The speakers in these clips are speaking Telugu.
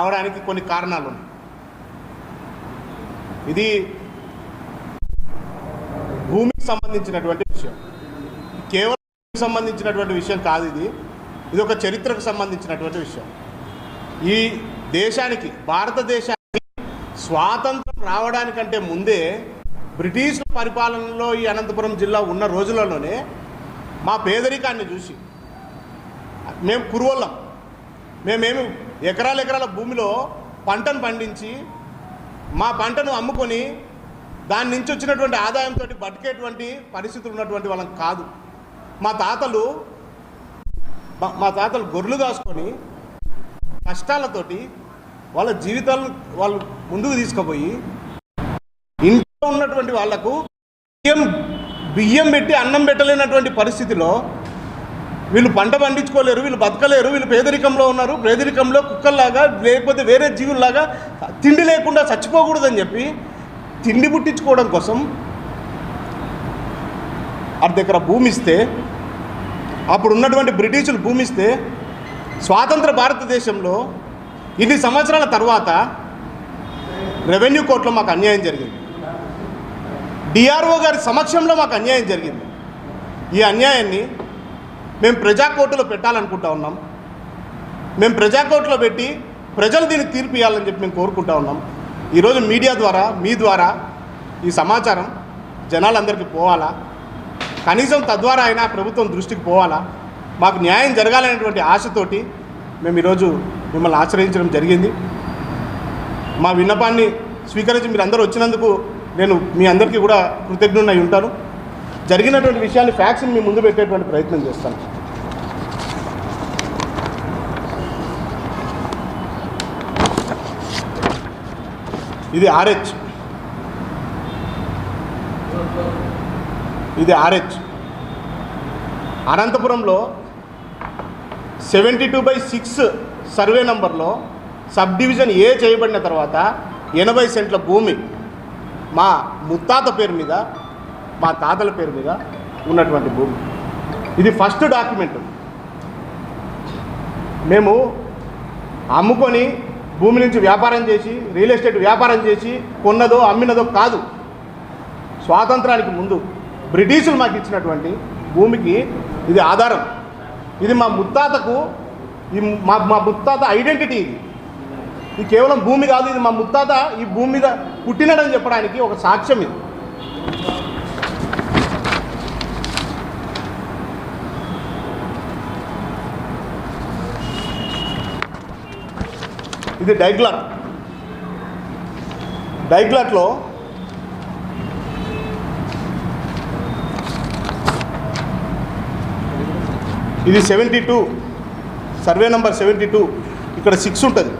రావడానికి కొన్ని కారణాలు ఉన్నాయి. ఇది భూమికి సంబంధించినటువంటి విషయం, కేవలం భూమికి సంబంధించినటువంటి విషయం కాదు. ఇది ఒక చరిత్రకు సంబంధించినటువంటి విషయం. ఈ దేశానికి, భారతదేశానికి స్వాతంత్రం రావడానికంటే ముందే బ్రిటిష్ పరిపాలనలో ఈ అనంతపురం జిల్లా ఉన్న రోజులలోనే మా పేదరికాన్ని చూసి మేము కురువళ్ళం, మేమేమి ఎకరాల భూమిలో పంటను పండించి మా పంటను అమ్ముకొని దాని నుంచి వచ్చినటువంటి ఆదాయంతో బతికేటువంటి పరిస్థితులు ఉన్నటువంటి వాళ్ళం కాదు. మా తాతలు గొర్రెలు కాసుకొని కష్టాలతోటి వాళ్ళ జీవితాలను వాళ్ళు ముందుకు తీసుకుపోయి ఇంట్లో ఉన్నటువంటి వాళ్లకు బియ్యం పెట్టి అన్నం పెట్టలేనటువంటి పరిస్థితిలో వీళ్ళు పంట పండించుకోలేరు, వీళ్ళు బతకలేరు, వీళ్ళు పేదరికంలో ఉన్నారు. పేదరికంలో కుక్కల్లాగా లేకపోతే వేరే జీవుల్లాగా తిండి లేకుండా చచ్చిపోకూడదని చెప్పి తిండి పుట్టించుకోవడం కోసం దగ్గర భూమి ఇస్తే, అప్పుడు ఉన్నటువంటి బ్రిటిషులు భూమి ఇస్తే, స్వాతంత్ర భారతదేశంలో ఇన్ని సంవత్సరాల తర్వాత రెవెన్యూ కోర్టులో మాకు అన్యాయం జరిగింది. డిఆర్ఓ గారి సమక్షంలో మాకు అన్యాయం జరిగింది. ఈ అన్యాయాన్ని మేము ప్రజా కోర్టులో పెట్టాలనుకుంటా ఉన్నాం. మేము ప్రజా కోర్టులో పెట్టి ప్రజలు దీనికి తీర్పు ఇవ్వాలని చెప్పి మేము కోరుకుంటా ఉన్నాం. ఈరోజు మీడియా ద్వారా, మీ ద్వారా ఈ సమాచారం జనాలందరికీ పోవాలా, కనీసం తద్వారా అయినా ప్రభుత్వం దృష్టికి పోవాలా, మాకు న్యాయం జరగాలనేటువంటి ఆశతోటి మేము ఈరోజు మిమ్మల్ని ఆశ్రయించడం జరిగింది. మా విన్నపాన్ని స్వీకరించి మీరు అందరూ వచ్చినందుకు నేను మీ అందరికీ కూడా కృతజ్ఞుడై ఉంటాను. జరిగినటువంటి విషయాన్ని ఫ్యాక్ట్స్ని మీ ముందు పెట్టేటువంటి ప్రయత్నం చేస్తాను. ఇది ఆర్హెచ్, అనంతపురంలో 72/6 సర్వే నంబర్లో సబ్ డివిజన్ ఏ చేయబడిన తర్వాత 80 సెంట్ల భూమి మా ముత్తాత పేరు మీద, మా తాతల పేరు మీద ఉన్నటువంటి భూమి. ఇది ఫస్ట్ డాక్యుమెంట్. మేము అమ్ముకొని భూమి నుంచి వ్యాపారం చేసి, రియల్ ఎస్టేట్ వ్యాపారం చేసి కొన్నదో అమ్మినదో కాదు. స్వాతంత్రానికి ముందు బ్రిటిషులు మాకు ఇచ్చినటువంటి భూమికి ఇది ఆధారం. ఇది మా ముత్తాతకు, మా ముత్తాత ఐడెంటిటీ. ఇది కేవలం భూమి కాదు, ఇది మా ముత్తాత ఈ భూమి మీద పుట్టినడని చెప్పడానికి ఒక సాక్ష్యం. ఇది డైగ్లాట్లో ఇది 72 సర్వే నంబర్ 72. ఇక్కడ 6 ఉంటుంది.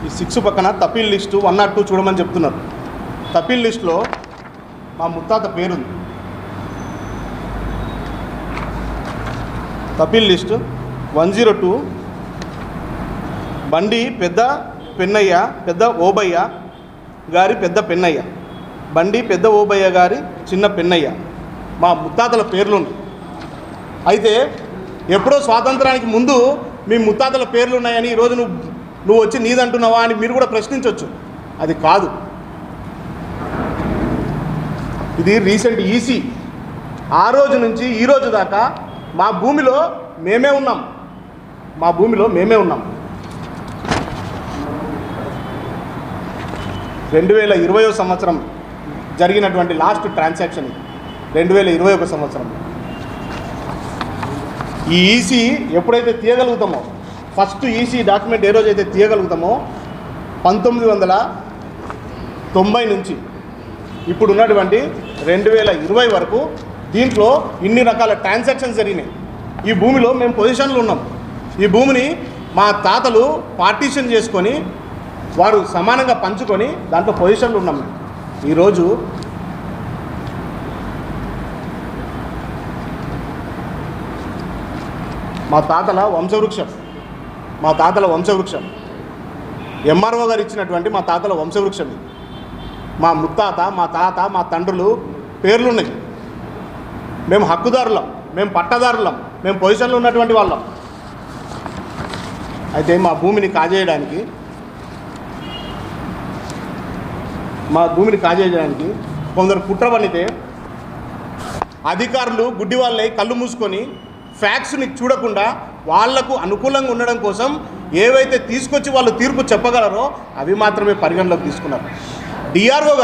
ఈ 6 పక్కన తపీల్ లిస్టు 102 చూడమని చెప్తున్నారు. తపీల్ లిస్టులో మా ముత్తాత పేరుంది. తపీల్ లిస్టు 102 బండి పెద్ద పెన్నయ్య, పెద్ద ఓబయ్య గారి పెద్ద పెన్నయ్య, బండి పెద్ద ఓబయ్య గారి చిన్న పెన్నయ్య, మా ముత్తాతల పేర్లున్నాయి. అయితే ఎప్పుడో స్వాతంత్రానికి ముందు మీ ముత్తాతల పేర్లు ఉన్నాయని ఈరోజు నువ్వు వచ్చి నీదంటున్నావా అని మీరు కూడా ప్రశ్నించవచ్చు. అది కాదు. ఇది రీసెంట్ ఈసీ. ఆ రోజు నుంచి ఈ రోజు దాకా మా భూమిలో మేమే ఉన్నాం. 2020 సంవత్సరం జరిగినటువంటి లాస్ట్ ట్రాన్సాక్షన్ ఇది. 2021 సంవత్సరం ఈ ఈసీ ఎప్పుడైతే తీయగలుగుతామో, ఫస్ట్ ఈసీ డాక్యుమెంట్ ఏ రోజైతే తీయగలుగుతామో 1990 నుంచి ఇప్పుడు ఉన్నటువంటి 2020 వరకు దీంట్లో ఇన్ని రకాల ట్రాన్సాక్షన్స్ జరిగినాయి. ఈ భూమిలో మేము పొజిషన్లు ఉన్నాం. ఈ భూమిని మా తాతలు పార్టీషన్ చేసుకొని వారు సమానంగా పంచుకొని దాంట్లో పొజిషన్లు ఉన్నాం. ఈరోజు మా తాతల వంశవృక్షం ఎంఆర్ఓ గారు ఇచ్చినటువంటి మా తాతల వంశవృక్షం. మా ముత్తాత, మా తాత, మా తండ్రులు పేర్లున్నాయి. మేము హక్కుదారులం, మేము పట్టదారులం, మేము పొజిషన్లో ఉన్నటువంటి వాళ్ళం. అయితే మా భూమిని కాజేయడానికి మా భూమిని కాజేయడానికి కొందరు కుట్ర పన్నితే అధికారులు గుడ్డి వాళ్ళై కళ్ళు మూసుకొని ఫ్యాక్ట్స్ని చూడకుండా వాళ్లకు అనుకూలంగా ఉండడం కోసం ఏవైతే తీసుకొచ్చి వాళ్ళు తీర్పు చెప్పగలరో అవి మాత్రమే పరిగణలోకి తీసుకున్నారు. డిఆర్ఓ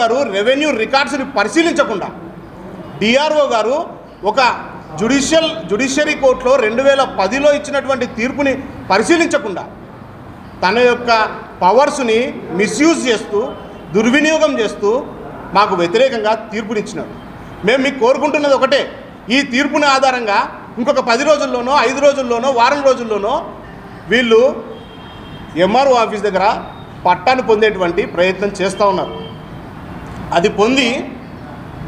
గారు రెవెన్యూ రికార్డ్స్ని పరిశీలించకుండా, డిఆర్ఓ గారు ఒక జ్యుడిషియరీ కోర్టులో 2010లో ఇచ్చినటువంటి తీర్పుని పరిశీలించకుండా తన యొక్క పవర్స్ని మిస్యూజ్ చేస్తూ దుర్వినియోగం చేస్తూ మాకు వ్యతిరేకంగా తీర్పునిచ్చినారు. మేము మీకు కోరుకుంటున్నది ఒకటే, ఈ తీర్పుని ఆధారంగా ఇంకొక 10 రోజుల్లోనో 5 రోజుల్లోనో వారం రోజుల్లోనో వీళ్ళు ఎంఆర్ఓ ఆఫీస్ దగ్గర పట్టాన్ని పొందేటువంటి ప్రయత్నం చేస్తూ ఉన్నారు. అది పొంది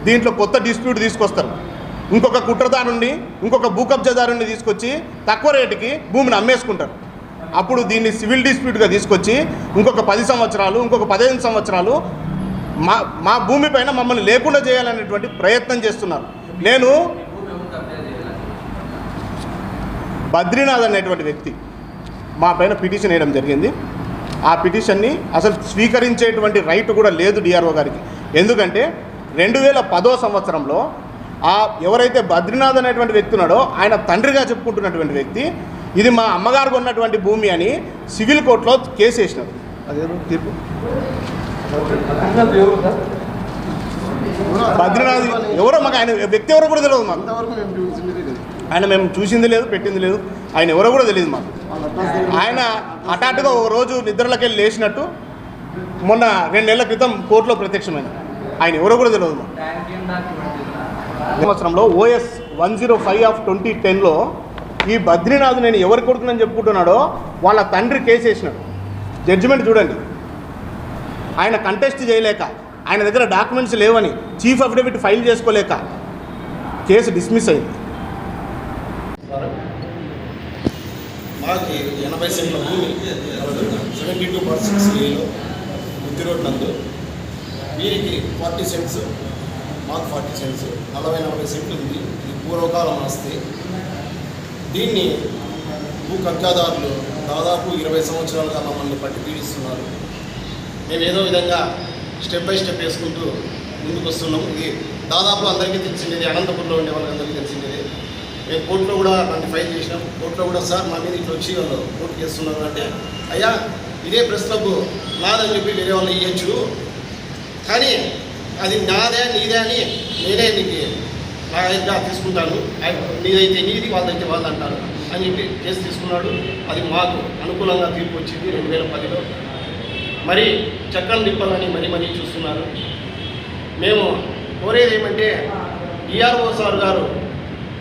దీంట్లో కొత్త డిస్ప్యూట్ తీసుకొస్తారు. ఇంకొక కుట్రదారుణ్ణి ఇంకొక భూ కబ్జాదారుణ్ణి తీసుకొచ్చి తక్కువ రేటుకి భూమిని అమ్మేసుకుంటారు. అప్పుడు దీన్ని సివిల్ డిస్ప్యూట్గా తీసుకొచ్చి ఇంకొక 10 సంవత్సరాలు ఇంకొక 15 సంవత్సరాలు మా భూమి పైన మమ్మల్ని లేకుండా చేయాలనేటువంటి ప్రయత్నం చేస్తున్నారు. నేను బద్రీనాథ్ అనేటువంటి వ్యక్తి మా పైన పిటిషన్ వేయడం జరిగింది. ఆ పిటిషన్ని అసలు స్వీకరించేటువంటి రైట్ కూడా లేదు డిఆర్ఓ గారికి. ఎందుకంటే 2010వ సంవత్సరంలో ఎవరైతే బద్రీనాథ్ అనేటువంటి వ్యక్తి ఉన్నాడో ఆయన తండ్రిగా చెప్పుకుంటున్నటువంటి వ్యక్తి ఇది మా అమ్మగారు ఉన్నటువంటి భూమి అని సివిల్ కోర్టులో కేసు వేసినారు. అదేదో తీర్పు బద్రీనాథ్ ఎవరో మాకు ఆయన వ్యక్తి ఎవరో కూడా తెలియదు. మాకు ఆయన మేము చూసింది లేదు పెట్టింది లేదు, ఆయన ఎవరో కూడా తెలియదు మాకు. ఆయన హఠాత్తుగా ఒక రోజు నిద్రలోకి వెళ్ళి లేచినట్టు మొన్న 2 నెలల క్రితం కోర్టులో ప్రత్యక్షమైన ఆయన ఎవరో కూడా తెలియదు మాకు. సంవత్సరంలో OS 105/2010లో ఈ బద్రీనాథ్ నేను ఎవరి కొడుకునని చెప్పుకుంటున్నాడో వాళ్ళ తండ్రి కేసు వేసినాడు. జడ్జిమెంట్ చూడండి. ఆయన కంటెస్ట్ చేయలేక, ఆయన దగ్గర డాక్యుమెంట్స్ లేవని చీఫ్ అఫిడవిట్ ఫైల్ చేసుకోలేక కేసు డిస్మిస్ అయింది. మాకు 80 సెంట్ల భూమి 72/6లో బుద్ధి రోడ్ నందు వీరికి 40 సెంట్స్, మాకు 40 సెంట్స్, 40-40 సెంట్లు ఉంది. ఇది పూర్వకాలం ఆస్తి. దీన్ని భూ కబ్జాదారులు దాదాపు 20 సంవత్సరాలుగా మమ్మల్ని పట్టి పీడిస్తున్నారు. మేము ఏదో విధంగా స్టెప్ బై స్టెప్ వేసుకుంటూ ముందుకు వస్తున్నాము. ఇది దాదాపు అందరికీ తెలిసింది, అనంతపురంలో ఉండే వాళ్ళందరికీ తెలిసింది. మేము కోర్టులో కూడా నన్ను ఫైల్ చేసినాం. కోర్టులో కూడా సార్ మా మీద ఇట్లా వచ్చి వాళ్ళు కోర్టు చేస్తున్నారు అంటే, అయ్యా ఇదే ప్రెస్ క్లబ్ నాదని చెప్పి వేరే వాళ్ళు ఇవ్వచ్చు, కానీ అది నాదే నీదే అని నేనే నీకు నా తీసుకుంటాను, నీదైతే నీది వాళ్ళదైతే వాళ్ళు అంటారు అని చెప్పి కేసు తీసుకున్నాడు. అది మాకు అనుకూలంగా తీర్పు వచ్చింది 2010లో. మరి చక్కలు తిప్పాలని మరీ చూస్తున్నారు. మేము కోరేది ఏమంటే డిఆర్ఓ సార్ గారు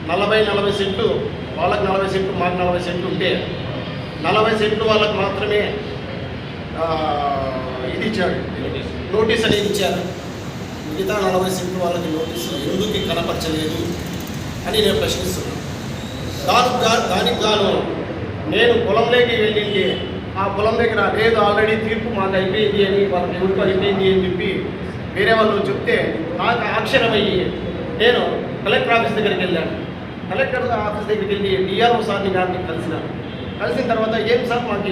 40 సెంట్లు వాళ్ళకి 40 సెంట్లు మాకు 40 సెంట్లు ఉంటే 40 సెంట్లు వాళ్ళకి మాత్రమే ఇది ఇచ్చాడు, నోటీస్ అనేది ఇచ్చారు. మిగతా 40 సెంట్లు వాళ్ళకి నోటీసు ఎందుకు కనపరచలేదు అని నేను ప్రశ్నిస్తున్నాను. దానికి గాను నేను పొలంలోకి వెళ్ళింది. ఆ పొలం దగ్గర లేదు, ఆల్రెడీ తీర్పు మాకు అయిపోయింది అని, వాళ్ళ తీర్పు అయిపోయింది అని చెప్పి వేరే వాళ్ళు చెప్తే నాకు ఆశ్చర్యమయ్యి నేను కలెక్టర్ ఆఫీస్ దగ్గరికి వెళ్ళాను. కలెక్టర్ ఆఫీస్ దగ్గరికి వెళ్ళి డిఆర్ఓ సార్ని గారిని కలిసిన తర్వాత ఏం సార్ మాకు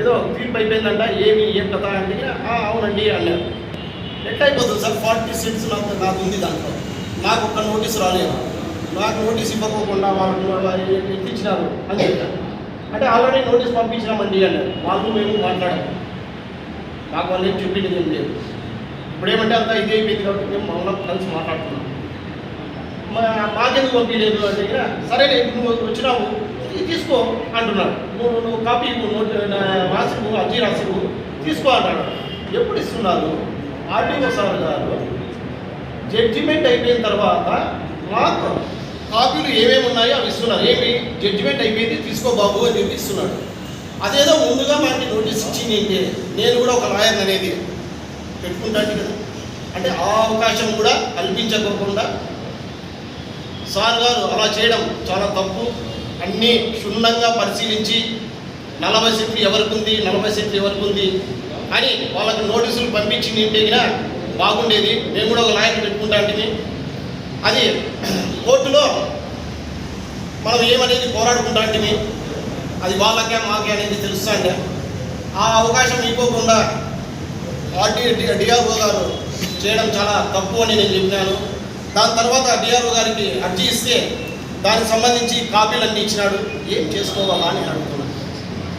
ఏదో తీర్పు అయిపోయిందంట, ఏం కథ అంటే అవునండి అన్నారు. ఎట్లా అయిపోతుంది సార్, 40 సెంట్స్ నాకు ఉంది, దాంట్లో నాకు ఒక్క నోటీస్ రాలేదు, నాకు నోటీస్ ఇవ్వకోకుండా వాళ్ళు ఎత్తిచ్చినారు అని చెప్పారు. అంటే ఆల్రెడీ నోటీస్ పంపించినామండి అన్నారు. వాళ్ళు మేము మాట్లాడాము, మాకు వాళ్ళు ఏం చెప్పింది ఏం లేదు. ఇప్పుడేమంటే అంతా ఇదే అయిపోయింది కాబట్టి మేము మౌనం కలిసి మాట్లాడుతున్నాం. మాకెందుకు పంపించలేదు అంటే సరే నువ్వు వచ్చినావు తీసుకో అంటున్నాడు. నువ్వు కాపీ రాసివు అర్జీ రాసివు తీసుకో అంటాడు. ఎప్పుడు ఇస్తున్నారు? ఆర్టీఓ సార్ గారు జడ్జిమెంట్ అయిపోయిన తర్వాత మాకు కాపీలు ఏమేమి ఉన్నాయో అవి ఇస్తున్నారు. ఏమి జడ్జిమెంట్ అయిపోయింది తీసుకో బాబు అని చెప్పి ఇస్తున్నాడు. అదేదో ముందుగా మనకి నోటీస్ ఇచ్చింది అంటే నేను కూడా ఒక లాయర్ అనేది పెట్టుకుంటాను కదా. అంటే ఆ అవకాశం కూడా కల్పించకుండా సార్ గారు అలా చేయడం చాలా తప్పు. అన్నీ క్షుణ్ణంగా పరిశీలించి 40 సెంట్లు ఎవరికి ఉంది, 40 సెంట్లు ఎవరికి ఉంది అని వాళ్ళకి నోటీసులు పంపించింది ఉంటే బాగుండేది. మేము కూడా ఒక లాయర్ పెట్టుకుంటాంటిని. అది కోర్టులో మనం ఏమనేది పోరాడుకుంటాంటిమి, అది వాళ్ళకే మాకే అనేది తెలుస్తాండే. ఆ అవకాశం ఇవ్వకుండా డిఆర్ఓ గారు చేయడం చాలా తప్పు అని నేను చెప్పినాను. దాని తర్వాత డిఆర్ఓ గారికి అర్జీ ఇస్తే దానికి సంబంధించి కాపీలన్నీ ఇచ్చినాడు. ఏం చేసుకోవాలా అని అడుగుతున్నాను.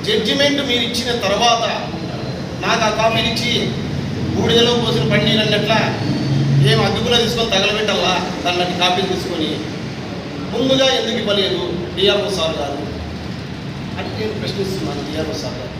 జడ్జిమెంట్ మీరు ఇచ్చిన తర్వాత నాకు ఆ కాపీలు ఇచ్చి బూడిదలో పోసిన పన్నీరు అన్నట్ల ఏం అదుపులో తీసుకొని తగలబెట్టాలా దాన్ని కాపీలు తీసుకొని ముందుగా ఎందుకు ఇవ్వలేదు డిఆర్ఓ సార్ గారు అని నేను ప్రశ్నిస్తున్నాను. డిఆర్ఓ సార్ గారు